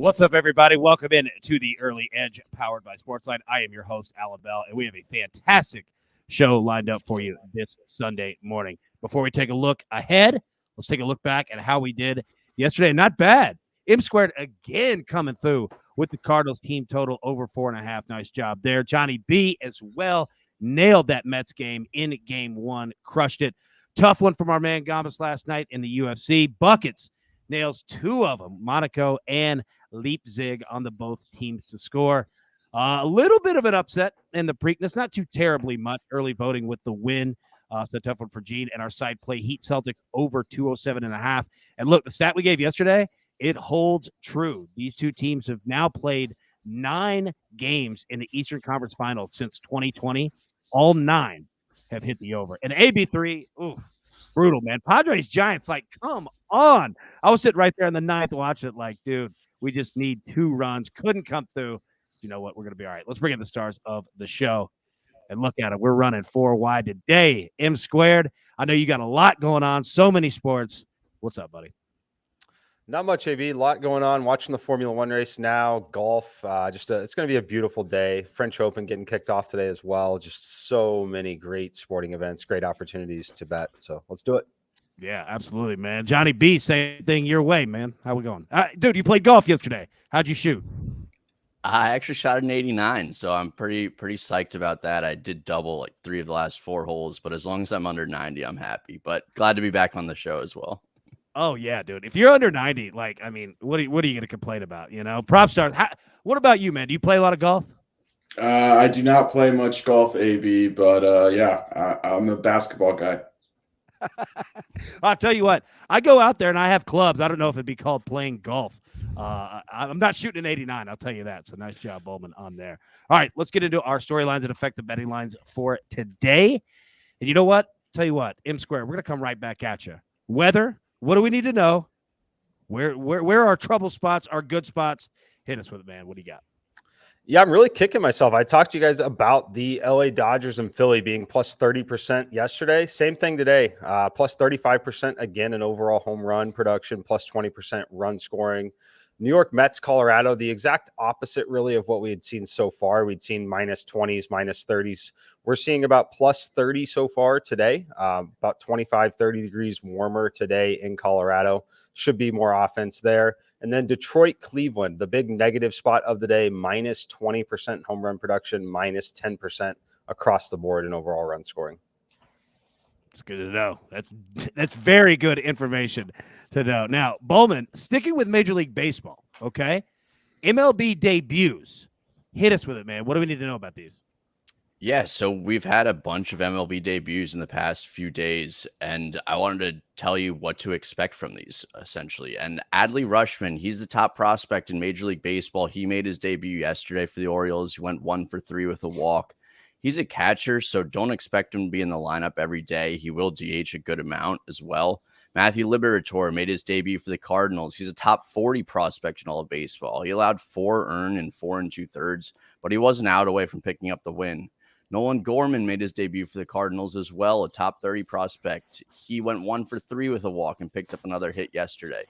What's up, everybody? Welcome in to the Early Edge, powered by SportsLine. I am your host, Alan Bell, and we have a fantastic show lined up for you this Sunday morning. Before we take a look ahead, let's take a look back at how we did yesterday. Not bad. M Squared again coming through with the Cardinals team total over 4.5. Nice job there. Johnny B as well nailed that Mets game in game one. Crushed it. Tough one from our man Gambas last night in the UFC. Buckets nails two of them, Monaco and Leipzig, on the both teams to score. A little bit of an upset in the Preakness, not too terribly much. Early voting with the win. So tough one for Gene. And our side play, Heat Celtics over 207.5. And look, the stat we gave yesterday, it holds true. These two teams have now played 9 games in the Eastern Conference Finals since 2020. All 9 have hit the over. And AB3, ooh, brutal, man. Padres Giants, like, come on. I was sitting right there in the ninth watching it like, dude, we just need 2 runs. Couldn't come through. You know what? We're going to be all right. Let's bring in the stars of the show. And look at it. We're running 4 wide today. M Squared. I know you got a lot going on. So many sports. What's up, buddy? Not much, AB. A lot going on. Watching the Formula One race now. Golf. It's going to be a beautiful day. French Open getting kicked off today as well. Just so many great sporting events, great opportunities to bet. So let's do it. Yeah, absolutely, man. Johnny B, same thing your way, man. How we going? Dude, you played golf yesterday. How'd you shoot? I actually shot an 89, so I'm pretty psyched about that. I did double like 3 of the last 4 holes, but as long as I'm under 90, I'm happy. But glad to be back on the show as well. Oh, yeah, dude. If you're under 90, like, I mean, what are you going to complain about, you know? Prop stars. What about you, man? Do you play a lot of golf? I do not play much golf, AB, but yeah, I'm a basketball guy. I'll tell you what. I go out there and I have clubs. I don't know if it'd be called playing golf. I'm not shooting an 89, I'll tell you that. So nice job, Bowman, on there. All right, let's get into our storylines that affect the betting lines for today. And you know what? Tell you what, M Square, we're going to come right back at you. Weather, what do we need to know? Where are our trouble spots, our good spots? Hit us with it, man. What do you got? Yeah, I'm really kicking myself. I talked to you guys about the LA Dodgers and Philly being plus 30% yesterday. Same thing today, plus 35% again in overall home run production, plus 20% run scoring. New York Mets, Colorado, the exact opposite really of what we had seen so far. We'd seen minus 20s, minus 30s. We're seeing about plus 30 so far today, about 25, 30 degrees warmer today in Colorado. Should be more offense there. And then Detroit, Cleveland, the big negative spot of the day, minus 20% home run production, minus 10% across the board in overall run scoring. It's good to know. That's very good information to know. Now, Bowman, sticking with Major League Baseball, okay? MLB debuts. Hit us with it, man. What do we need to know about these? Yeah, so we've had a bunch of MLB debuts in the past few days, and I wanted to tell you what to expect from these, essentially. And Adley Rutschman, he's the top prospect in Major League Baseball. He made his debut yesterday for the Orioles. He went 1 for 3 with a walk. He's a catcher, so don't expect him to be in the lineup every day. He will DH a good amount as well. Matthew Liberatore made his debut for the Cardinals. He's a top 40 prospect in all of baseball. He allowed 4 earned in 4 2/3, but he wasn't out away from picking up the win. Nolan Gorman made his debut for the Cardinals as well, a top 30 prospect. He went 1 for 3 with a walk and picked up another hit yesterday.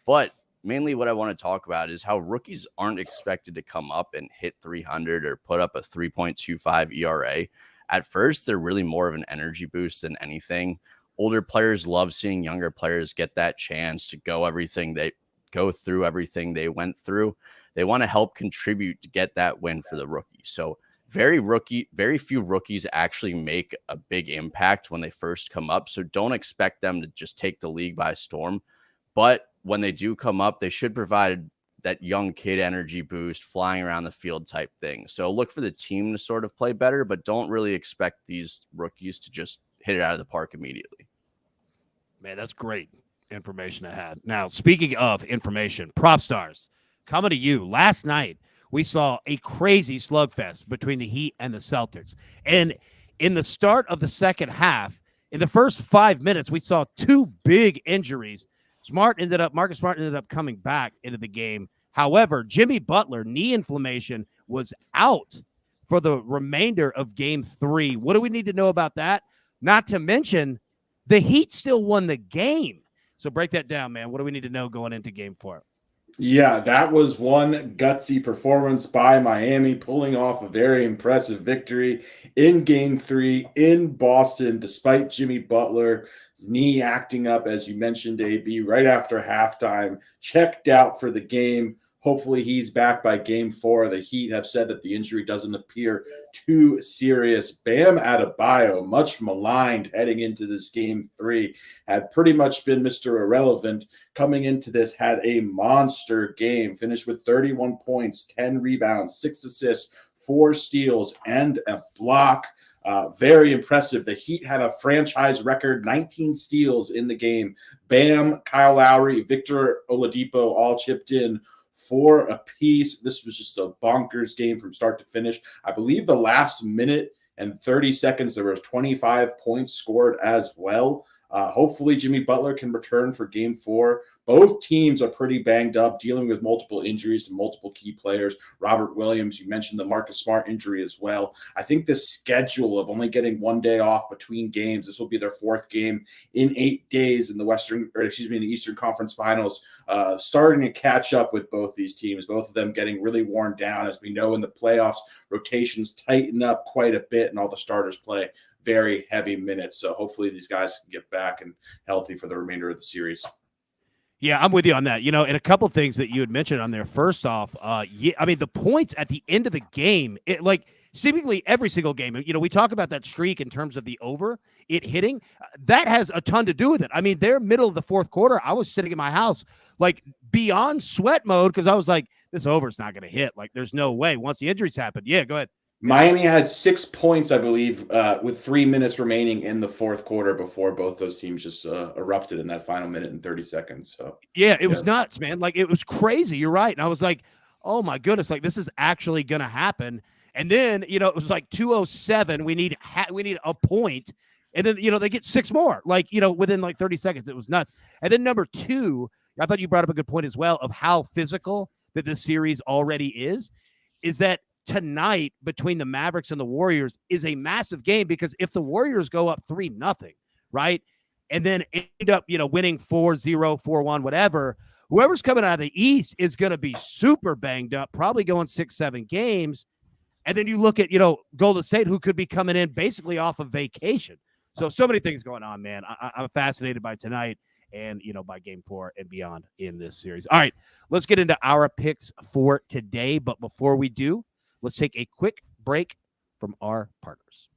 But mainly what I want to talk about is how rookies aren't expected to come up and hit 300 or put up a 3.25 ERA. At first, they're really more of an energy boost than anything. Older players love seeing younger players get that chance to go through everything they went through. They want to help contribute to get that win for the rookie. So very few rookies actually make a big impact when they first come up. So don't expect them to just take the league by storm. But when they do come up, they should provide that young kid energy boost, flying around the field type thing. So look for the team to sort of play better, but don't really expect these rookies to just hit it out of the park immediately. Man, that's great information I had. Now, speaking of information, prop stars, coming to you. Last night, we saw a crazy slugfest between the Heat and the Celtics. And in the start of the second half, in the first 5 minutes, we saw 2 big injuries. Marcus Smart ended up coming back into the game. However, Jimmy Butler, knee inflammation, was out for the remainder of game 3. What do we need to know about that? Not to mention, the Heat still won the game. So break that down, man. What do we need to know going into game 4? Yeah, that was one gutsy performance by Miami, pulling off a very impressive victory in Game 3 in Boston, despite Jimmy Butler's knee acting up, as you mentioned, AB, right after halftime, checked out for the game. Hopefully, he's back by Game 4. The Heat have said that the injury doesn't appear too serious. Bam Adebayo, much maligned heading into this Game 3, had pretty much been Mr. Irrelevant coming into this, had a monster game, finished with 31 points, 10 rebounds, 6 assists, 4 steals, and a block. Very impressive. The Heat had a franchise record 19 steals in the game. Bam, Kyle Lowry, Victor Oladipo all chipped in 4 apiece. This was just a bonkers game from start to finish. I believe the last minute and 30 seconds, there was 25 points scored as well. Hopefully, Jimmy Butler can return for Game 4. Both teams are pretty banged up, dealing with multiple injuries to multiple key players. Robert Williams, you mentioned the Marcus Smart injury as well. I think the schedule of only getting one day off between games, this will be their 4th game in 8 days in the Eastern Conference Finals, starting to catch up with both these teams, both of them getting really worn down. As we know in the playoffs, rotations tighten up quite a bit and all the starters play very heavy minutes. So hopefully these guys can get back and healthy for the remainder of the series. Yeah, I'm with you on that. And a couple things that you had mentioned on there. First off, the points at the end of the game, seemingly every single game, we talk about that streak in terms of the over, it hitting. That has a ton to do with it. They're middle of the 4th quarter. I was sitting in my house, beyond sweat mode, because I was like, this over is not going to hit. There's no way once the injuries happen. Yeah, go ahead. Miami had 6 points, I believe, with 3 minutes remaining in the 4th quarter before both those teams just erupted in that final minute and 30 seconds. So yeah, it was nuts, man. It was crazy. You're right. And I was like, oh my goodness, this is actually going to happen. And then, it was 2:07. We need a point. And then, they get 6 more, within 30 seconds. It was nuts. And then number 2, I thought you brought up a good point as well of how physical that this series already is that tonight between the Mavericks and the Warriors is a massive game, because if the Warriors go up 3-0, right, and then end up, winning 4-0, 4-1, whatever, whoever's coming out of the East is going to be super banged up, probably going 6-7 games. And then you look at, Golden State, who could be coming in basically off of vacation. So many things going on, man. I'm fascinated by tonight and, by Game 4 and beyond in this series. All right, let's get into our picks for today. But before we do, let's take a quick break from our partners.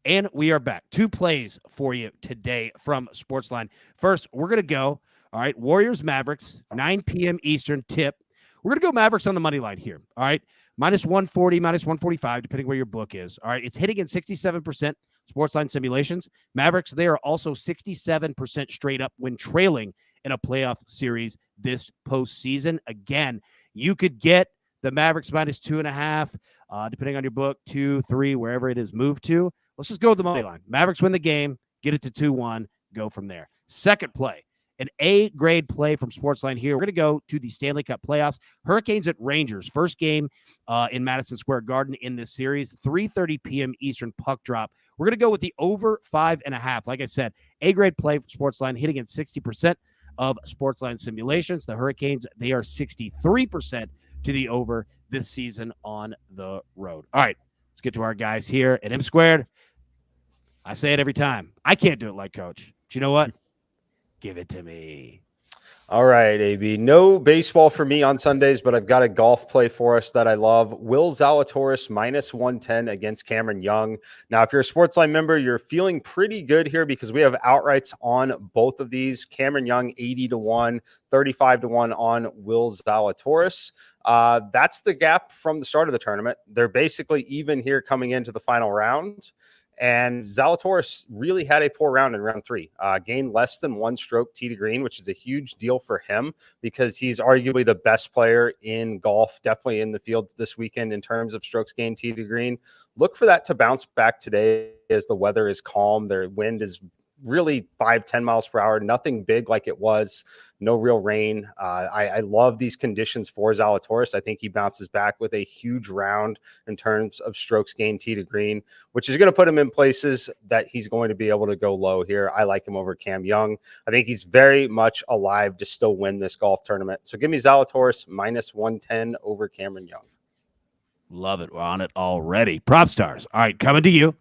And we are back. 2 plays for you today from SportsLine. First, we're going to go, all right, Warriors Mavericks, 9 p.m. Eastern tip. We're going to go Mavericks on the money line here, all right? Minus 140, minus 145, depending where your book is. All right, it's hitting in 67% SportsLine simulations. Mavericks, they are also 67% straight up when trailing in a playoff series this postseason. Again, you could get the Mavericks minus 2.5, depending on your book, 2, 3, wherever it is moved to. Let's just go with the money line. Mavericks win the game, get it to 2-1, go from there. Second play, an A-grade play from SportsLine here. We're going to go to the Stanley Cup playoffs. Hurricanes at Rangers. First game in Madison Square Garden in this series. 3:30 p.m. Eastern puck drop. We're going to go with the over 5.5. Like I said, A-grade play for SportsLine, hitting at 60% of SportsLine simulations. The Hurricanes, they are 63% to the over this season on the road. All right, let's get to our guys here at M Squared. I say it every time. I can't do it like Coach. But you know what? Give it to me. All right, AB. No baseball for me on Sundays, but I've got a golf play for us that I love. Will Zalatoris minus 110 against Cameron Young. Now, if you're a SportsLine member, you're feeling pretty good here because we have outrights on both of these. Cameron Young 80-1, 35-1 on Will Zalatoris. That's the gap from the start of the tournament. They're basically even here coming into the final round. And Zalatoris really had a poor round in round 3. Gained less than 1 stroke tee to green, which is a huge deal for him because he's arguably the best player in golf, definitely in the field this weekend in terms of strokes gained tee to green. Look for that to bounce back today as the weather is calm. Their wind is really 5-10 miles per hour, nothing big like it was, no real rain. I love these conditions for Zalatoris. I think he bounces back with a huge round in terms of strokes gained tee to green, which is going to put him in places that he's going to be able to go low here. I like him over Cam Young. I think he's very much alive to still win this golf tournament. So give me Zalatoris minus 110 over Cameron Young. Love it. We're on it already. Prop stars. All right, coming to you.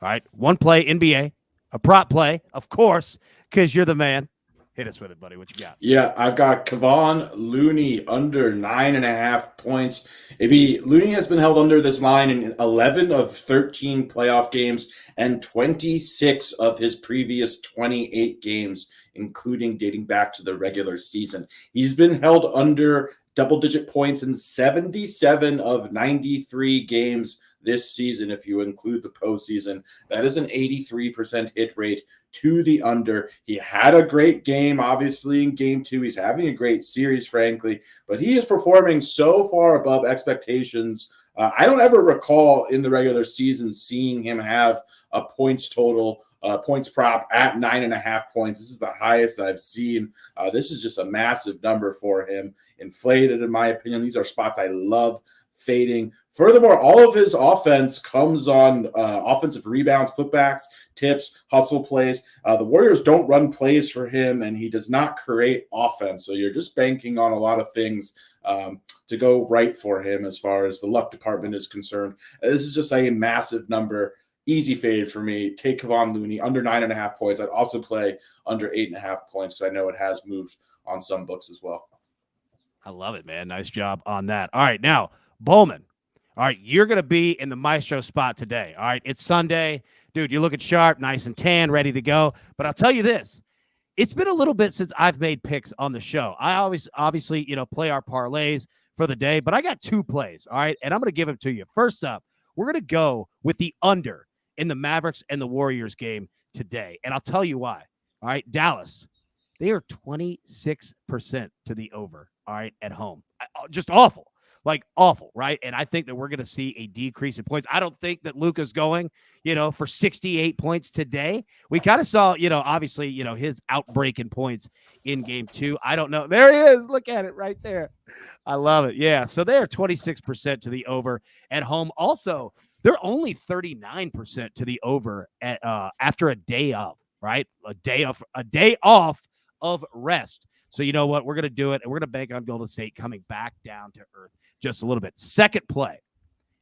All right, one play NBA, a prop play, of course, because you're the man. Hit us with it, buddy. What you got? Yeah, I've got Kevon Looney under 9.5 points. Looney has been held under this line in 11 of 13 playoff games and 26 of his previous 28 games, including dating back to the regular season. He's been held under double-digit points in 77 of 93 games this season, if you include the postseason. That is an 83% hit rate to the under. He had a great game, obviously, in game 2. He's having a great series, frankly, but he is performing so far above expectations. I don't ever recall in the regular season seeing him have a points total, points prop at 9.5 points. This is the highest I've seen. This is just a massive number for him. Inflated, in my opinion. These are spots I love fading. Furthermore, all of his offense comes on offensive rebounds, putbacks, tips, hustle plays. The Warriors don't run plays for him, and he does not create offense. So you're just banking on a lot of things to go right for him as far as the luck department is concerned. This is just a massive number. Easy fade for me. Take Kevon Looney under 9.5 points. I'd also play under 8.5 points because I know it has moved on some books as well. I love it, man. Nice job on that. All right, now, Bowman. All right, you're going to be in the Maestro spot today. All right, it's Sunday. Dude, you're looking sharp, nice and tan, ready to go. But I'll tell you this. It's been a little bit since I've made picks on the show. I always, obviously, play our parlays for the day, but I got 2 plays, all right? And I'm going to give them to you. First up, we're going to go with the under in the Mavericks and the Warriors game today. And I'll tell you why. All right, Dallas, they are 26% to the over, all right, at home. Just awful. Like awful, right? And I think that we're going to see a decrease in points. I don't think that Luka's going, for 68 points today. We kind of saw, obviously, his outbreak in points in game 2. I don't know. There he is. Look at it right there. I love it. Yeah. So they're 26% to the over at home. Also, they're only 39% to the over at after a day off, right? A day off of rest. So you know what? We're going to do it, and we're going to bank on Golden State coming back down to earth just a little bit. Second play,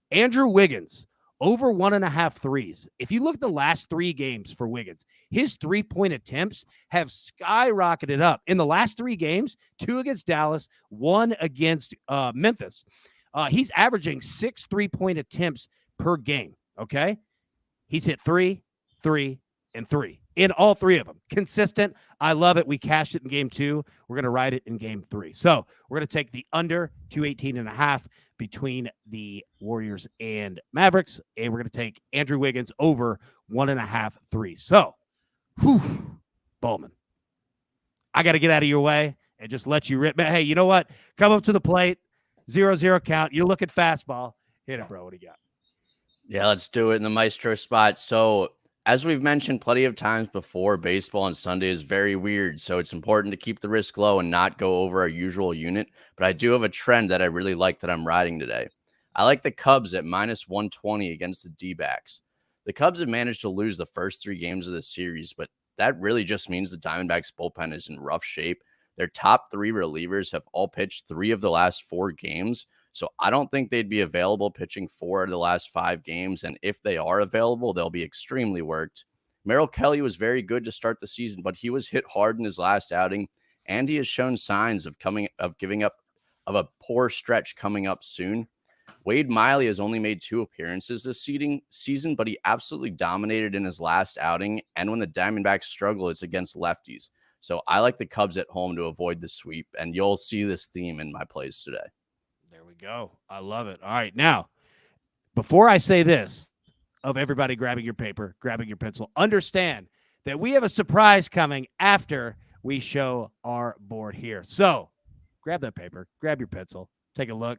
Andrew Wiggins, over 1.5 threes. If you look at the last 3 games for Wiggins, his 3-point attempts have skyrocketed up. In the last 3 games, 2 against Dallas, 1 against Memphis. He's averaging 6 3-point attempts per game, okay? He's hit 3, 3, and 3. In all 3 of them. Consistent. I love it. We cashed it in game 2. We're going to ride it in game 3. So we're going to take the under 218.5 between the Warriors and Mavericks. And we're going to take Andrew Wiggins over 1.5 threes. So, Bowman, I got to get out of your way and just let you rip. But hey, you know what? Come up to the plate. 0-0 count. You're looking fastball. Hit it, bro. What do you got? Yeah, let's do it in the Maestro spot. So, as we've mentioned plenty of times before, baseball on Sunday is very weird, so it's important to keep the risk low and not go over our usual unit. But I do have a trend that I really like that I'm riding today. I like the Cubs at minus 120 against the D-backs. The Cubs have managed to lose the first 3 games of the series, but that really just means the Diamondbacks bullpen is in rough shape. Their top 3 relievers have all pitched 3 of the last 4 games. So I don't think they'd be available pitching 4 of the last 5 games. And if they are available, they'll be extremely worked. Merrill Kelly was very good to start the season, but he was hit hard in his last outing. And he has shown signs of giving up of a poor stretch coming up soon. Wade Miley has only made 2 appearances this season, but he absolutely dominated in his last outing. And when the Diamondbacks struggle, it's against lefties. So I like the Cubs at home to avoid the sweep. And you'll see this theme in my plays today. There we go. I love it. All right. Now, before I say this, of everybody grabbing your paper, grabbing your pencil, understand that we have a surprise coming after we show our board here. So grab that paper, grab your pencil, take a look.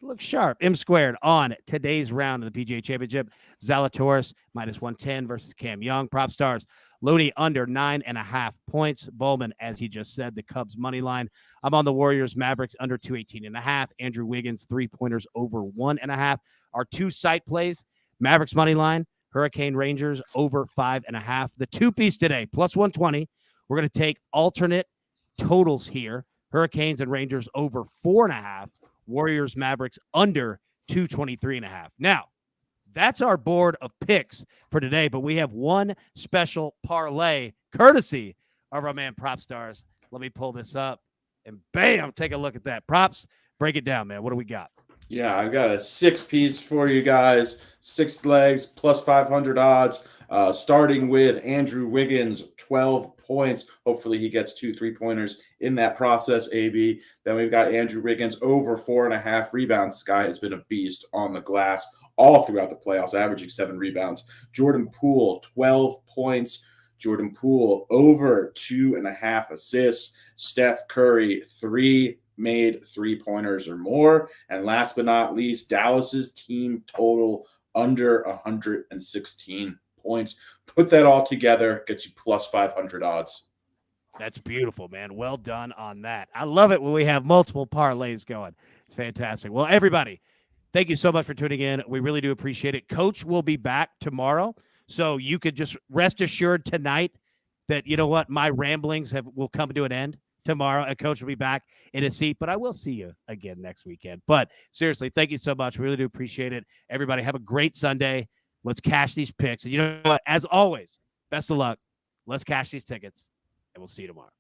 look sharp. M squared on today's round of the PGA Championship. Zalatoris -110 versus Cam Young. Prop stars Looney under 9.5 points. Bowman, as he just said, the Cubs money line. I'm on the Warriors Mavericks under 218.5. Andrew Wiggins 3-pointers over 1.5. Our two site plays: Mavericks money line, Hurricane Rangers over 5.5. The two-piece today +120. We're going to take alternate totals here: Hurricanes and Rangers over 4.5. Warriors Mavericks under 223.5. Now, that's our board of picks for today, but we have one special parlay courtesy of our man Prop Stars. Let me pull this up and bam, take a look at that. Props, break it down, man. What do we got? Yeah, I've got a 6-piece for you guys. 6 legs plus 500 odds. Starting with Andrew Wiggins, 12 points. Hopefully he gets 2 3-pointers in that process, AB. Then we've got Andrew Wiggins over 4.5 rebounds. This guy has been a beast on the glass all throughout the playoffs, averaging 7 rebounds. Jordan Poole, 12 points. Jordan Poole over 2.5 assists. Steph Curry, 3 made 3-pointers or more. And last but not least, Dallas's team total under 116 points. Put that all together, gets you plus 500 odds. That's beautiful, man. Well done on that. I love it when we have multiple parlays going. It's fantastic. Well, everybody, thank you so much for tuning in. We really do appreciate it. Coach will be back tomorrow, so you could just rest assured tonight that, you know what, my ramblings will come to an end tomorrow, and Coach will be back in his seat, but I will see you again next weekend. But seriously, thank you so much. We really do appreciate it. Everybody, have a great Sunday. Let's cash these picks. And you know what? As always, best of luck. Let's cash these tickets, and we'll see you tomorrow.